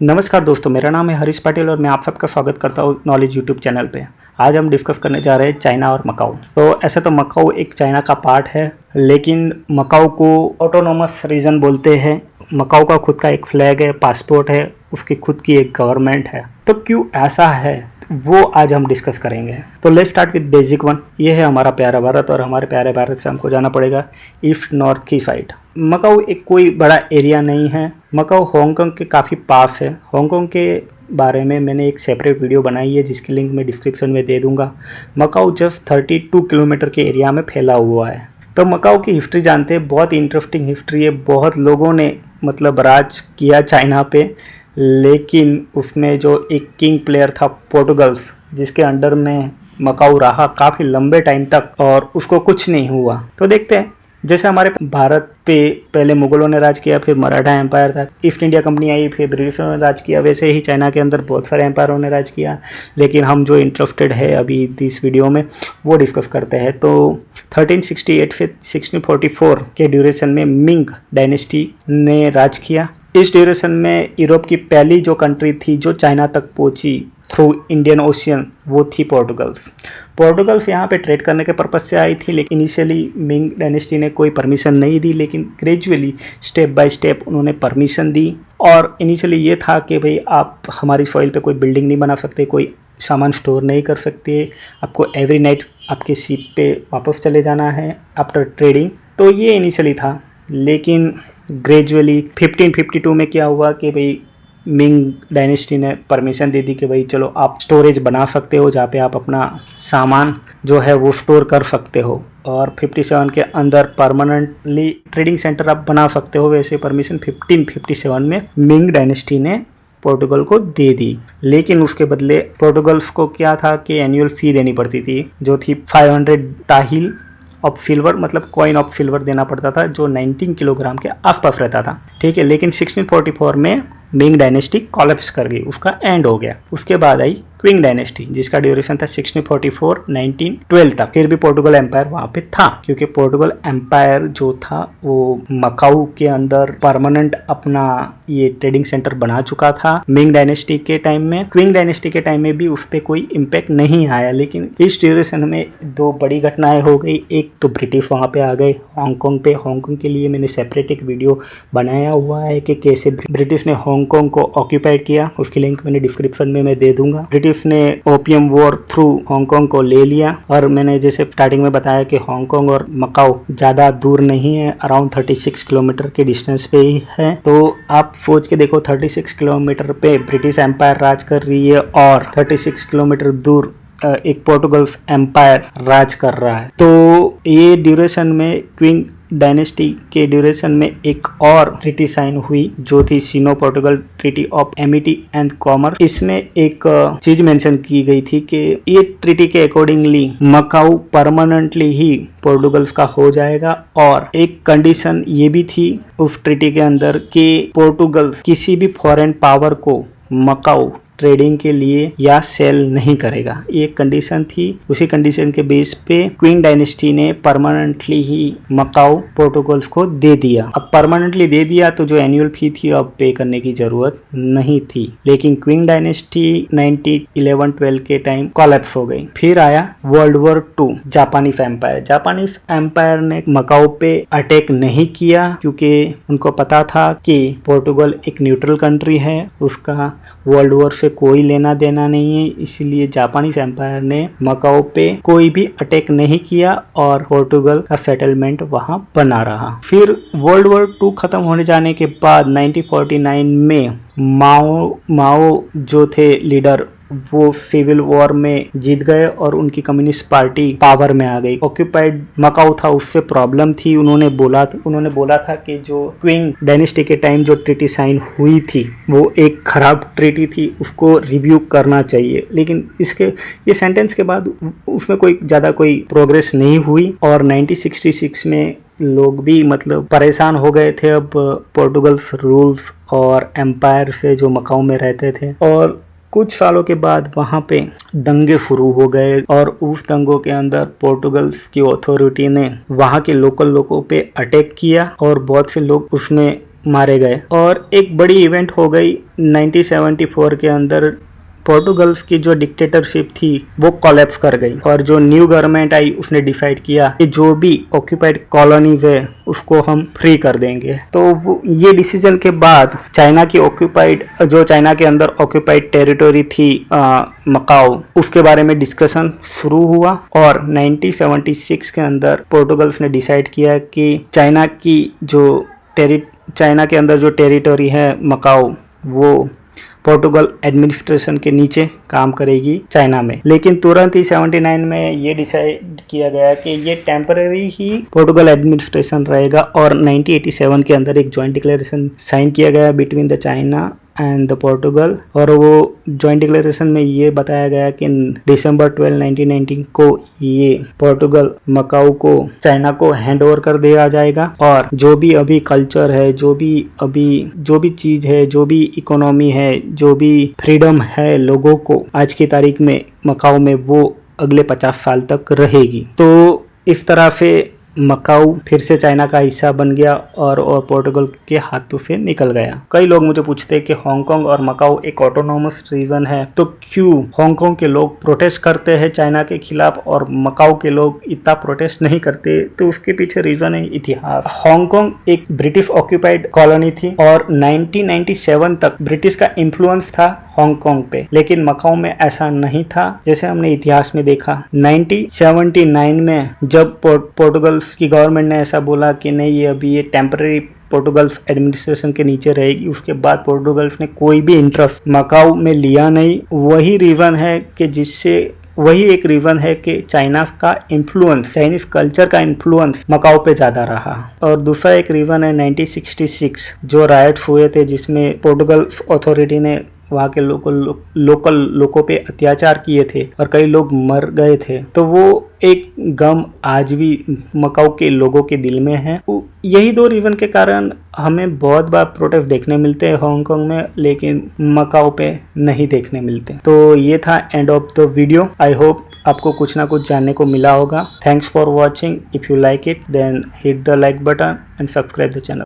नमस्कार दोस्तों, मेरा नाम है हरीश पाटिल और मैं आप सबका स्वागत करता हूँ नॉलेज यूट्यूब चैनल पे। आज हम डिस्कस करने जा रहे हैं चाइना और मकाऊ। तो ऐसे तो मकाऊ एक चाइना का पार्ट है, लेकिन मकाऊ को ऑटोनोमस रीजन बोलते हैं। मकाऊ का खुद का एक फ्लैग है, पासपोर्ट है, उसकी खुद की एक गवर्नमेंट है। तो क्यों ऐसा है वो आज हम डिस्कस करेंगे। तो let's start with basic one. ये है हमारा प्यारा भारत और हमारे प्यारे भारत से हमको जाना पड़ेगा ईस्ट नॉर्थ की साइड। मकाऊ एक कोई बड़ा एरिया नहीं है। मकाऊ हांगकांग के काफ़ी पास है। हांगकांग के बारे में मैंने एक सेपरेट वीडियो बनाई है जिसकी लिंक मैं डिस्क्रिप्शन में दे दूंगा। मकाऊ जस्ट 32 किलोमीटर के एरिया में फैला हुआ है। तो मकाऊ की हिस्ट्री जानते हैं, बहुत इंटरेस्टिंग हिस्ट्री है। बहुत लोगों ने मतलब राज किया चाइना पे, लेकिन उसमें जो एक किंग प्लेयर था पोर्टुगल्स, जिसके अंडर में मकाऊ रहा काफ़ी लंबे टाइम तक और उसको कुछ नहीं हुआ। तो देखते हैं, जैसे हमारे भारत पे पहले मुगलों ने राज किया, फिर मराठा एम्पायर था, ईस्ट इंडिया कंपनी आई, फिर ब्रिटिशों ने राज किया, वैसे ही चाइना के अंदर बहुत सारे एम्पायरों ने राज किया। लेकिन हम जो इंटरेस्टेड है अभी इस वीडियो में वो डिस्कस करते हैं। तो 1368 से 1644 के ड्यूरेशन में मिंग डायनेस्टी ने राज किया। इस ड्यूरेशन में यूरोप की पहली जो कंट्री थी जो चाइना तक पहुंची थ्रू इंडियन ओशियन, वो थी पोर्टुगल्स। पोर्टुगल्स यहाँ पे ट्रेड करने के पर्पज से आई थी, लेकिन इनिशियली मिंग डायनेस्टी ने कोई परमिशन नहीं दी, लेकिन ग्रेजुअली स्टेप बाय स्टेप उन्होंने परमिशन दी। और इनिशियली ये था कि भाई आप हमारी सॉइल पे कोई बिल्डिंग नहीं बना सकते, कोई सामान स्टोर नहीं कर सकते, आपको एवरी नाइट आपके शिप पे वापस चले जाना है आफ्टर ट्रेडिंग। तो ये इनिशियली था, लेकिन ग्रेजुअली 1552 में क्या हुआ कि भाई मिंग डायनेस्टी ने परमिशन दे दी कि भाई चलो आप स्टोरेज बना सकते हो जहाँ पे आप अपना सामान जो है वो स्टोर कर सकते हो, और 57 के अंदर परमानेंटली ट्रेडिंग सेंटर आप बना सकते हो। वैसे परमिशन 1557 में मिंग डायनेस्टी ने पोर्टुगल को दे दी। लेकिन उसके बदले पोर्टुगल्स को क्या था कि एनुअल फी देनी पड़ती थी, जो थी 500 ताहिल ऑफ सिल्वर, मतलब कॉइन ऑफ सिल्वर देना पड़ता था, जो 19 किलोग्राम के आसपास रहता था। ठीक है, लेकिन 1644 में मिंग डायनेस्टी कोलैप्स कर गई, उसका एंड हो गया। उसके बाद आई क्विंग डायनेस्टी, जिसका ड्यूरेशन था 1644 1912 तक। फिर भी पोर्टुगल एम्पायर वहां पे था, क्योंकि पोर्टुगल एम्पायर जो था वो मकाऊ के अंदर परमानेंट अपना ये ट्रेडिंग सेंटर बना चुका था मिंग डायनेस्टी के टाइम में। क्विंग डायनेस्टी के टाइम में भी उस पर कोई इम्पैक्ट नहीं आया, लेकिन इस ड्यूरेशन में दो बड़ी घटनाएं हो गई। एक तो ब्रिटिश वहां पे आ गए हांगकांग पे। हांगकांग के लिए मैंने सेपरेट एक वीडियो बनाया हुआ है कि कैसे ब्रिटिश ने हांगकांग को ऑक्यूपाइड किया, उसकी लिंक मैंने डिस्क्रिप्शन में मैं दे दूंगा। ब्रिटिश ने ओपियम वॉर थ्रू हांगकांग को ले लिया, और मैंने जैसे स्टार्टिंग में बताया कि हांगकांग और मकाऊ ज्यादा दूर नहीं है, अराउंड 36 किलोमीटर के डिस्टेंस पे ही है। तो आप सोच के देखो, 36 किलोमीटर पे ब्रिटिश एम्पायर राज कर रही है और 36 किलोमीटर दूर एक पोर्टुगल्स एम्पायर राज कर रहा है। तो ये ड्यूरेशन में क्विंग डायनेस्टी के ड्यूरेशन में एक और ट्रीटी साइन हुई, जो थी Sino Portugal treaty of amity and commerce. इसमें एक चीज मेंशन की गई थी कि ये ट्रीटी के अकॉर्डिंगली मकाऊ परमानेंटली ही पोर्टुगल्स का हो जाएगा, और एक कंडीशन ये भी थी उस ट्रीटी के अंदर कि पोर्टुगल्स किसी भी फॉरेन पावर को मकाऊ ट्रेडिंग के लिए या सेल नहीं करेगा, ये कंडीशन थी। उसी कंडीशन के बेस पे क्विंग डायनेस्टी ने परमानेंटली ही मकाऊ पोर्टुगल्स को दे दिया। अब परमानेंटली दे दिया तो जो एनुअल फी थी अब पे करने की जरूरत नहीं थी। लेकिन क्विंग डायनेस्टी 1911-12 के टाइम कोलैप्स हो गई। फिर आया world war 2, Japanese empire. Japanese empire ने मकाऊ पे अटैक नहीं किया, क्योंकि उनको पता था कि पोर्टुगल एक न्यूट्रल कंट्री है, उसका वर्ल्ड वॉर से कोई लेना देना नहीं है। इसलिए जापानीज एम्पायर ने मकाऊ पे कोई भी अटैक नहीं किया और पोर्टुगल का सेटलमेंट वहां बना रहा। फिर वर्ल्ड वॉर 2 खत्म होने जाने के बाद 1949 में माओ जो थे लीडर, वो सिविल वॉर में जीत गए और उनकी कम्युनिस्ट पार्टी पावर में आ गई। ऑक्यूपाइड मकाऊ था, उससे प्रॉब्लम थी। उन्होंने बोला था कि जो क्विंग डायनेस्टी के टाइम जो ट्रीटी साइन हुई थी वो एक खराब ट्रीटी थी, उसको रिव्यू करना चाहिए। लेकिन इसके ये सेंटेंस के बाद उसमें कोई ज़्यादा कोई प्रोग्रेस नहीं हुई, और 1966 में लोग भी मतलब परेशान हो गए थे अब पोर्टुगल्स रूल्स और एम्पायर से जो मकाऊ में रहते थे। और कुछ सालों के बाद वहाँ पे दंगे शुरू हो गए, और उस दंगों के अंदर पोर्टुगल्स की अथॉरिटी ने वहाँ के लोकल लोगों पे अटैक किया और बहुत से लोग उसमें मारे गए। और एक बड़ी इवेंट हो गई 1974 के अंदर, पोर्टुगल्स की जो डिक्टेटरशिप थी वो कोलैप्स कर गई और जो न्यू गवर्नमेंट आई उसने डिसाइड किया कि जो भी ऑक्यूपाइड कॉलोनीज है उसको हम फ्री कर देंगे। तो ये डिसीजन के बाद चाइना की ऑक्यूपाइड, जो चाइना के अंदर ऑक्यूपाइड टेरिटोरी थी मकाओ, उसके बारे में डिस्कशन शुरू हुआ और 1976 के अंदर पोर्टुगल्स ने डिसाइड किया कि चाइना के अंदर जो टेरिटोरी है मकाओ, वो पोर्टुगल एडमिनिस्ट्रेशन के नीचे काम करेगी चाइना में। लेकिन तुरंत ही 79 में ये डिसाइड किया गया कि ये टेम्पररी ही पोर्टुगल एडमिनिस्ट्रेशन रहेगा और 1987 के अंदर एक जॉइंट डिक्लेरेशन साइन किया गया between the China and the Portugal. और वो जॉइंट डिक्लेरेशन में ये बताया गया कि दिसंबर 12, 1919 को ये पोर्टुगल मकाऊ को चाइना को हैंड ओवर कर दिया जाएगा और जो भी अभी कल्चर है, जो भी चीज है, जो भी इकोनॉमी है, जो भी फ्रीडम है लोगों को आज की तारीख में मकाऊ में, वो अगले 50 साल तक रहेगी। तो इस तरह से मकाऊ फिर से चाइना का हिस्सा बन गया और पोर्टुगल के हाथों से निकल गया। कई लोग मुझे पूछते हैं कि हांगकांग और मकाऊ एक ऑटोनॉमस रीजन है, तो क्यों हांगकांग के लोग प्रोटेस्ट करते हैं चाइना के खिलाफ और मकाऊ के लोग इतना प्रोटेस्ट नहीं करते? तो उसके पीछे रीजन है इतिहास। हांगकांग एक ब्रिटिश ऑक्यूपाइड कॉलोनी थी और 1997 तक ब्रिटिश का इन्फ्लुएंस था हांगकांग पे, लेकिन मकाऊ में ऐसा नहीं था। जैसे हमने इतिहास में देखा 1979 में जब पोर्टुगल की गवर्नमेंट ने ऐसा बोला कि नहीं, ये अभी ये टेम्पररी पोर्टुगल्स एडमिनिस्ट्रेशन के नीचे रहेगी, उसके बाद पोर्टुगल्स ने कोई भी इंटरेस्ट मकाऊ में लिया नहीं। वही एक रीजन है कि चाइना का इन्फ्लुएंस, चाइनीज कल्चर का इन्फ्लुएंस मकाऊ पे ज्यादा रहा। और दूसरा एक रीजन है 1966 जो राइट्स हुए थे, जिसमें पोर्टुगल अथॉरिटी ने वहाँ के लोकल लोगों पे अत्याचार किए थे और कई लोग मर गए थे। तो वो एक गम आज भी मकाऊ के लोगों के दिल में है। यही दो रीजन के कारण हमें बहुत बार प्रोटेस्ट देखने मिलते हैं हांगकांग में, लेकिन मकाऊ पे नहीं देखने मिलते। तो ये था end of the video. I hope आपको कुछ ना कुछ जानने को मिला होगा। Thanks for watching. If you like it then hit the like button and subscribe the channel.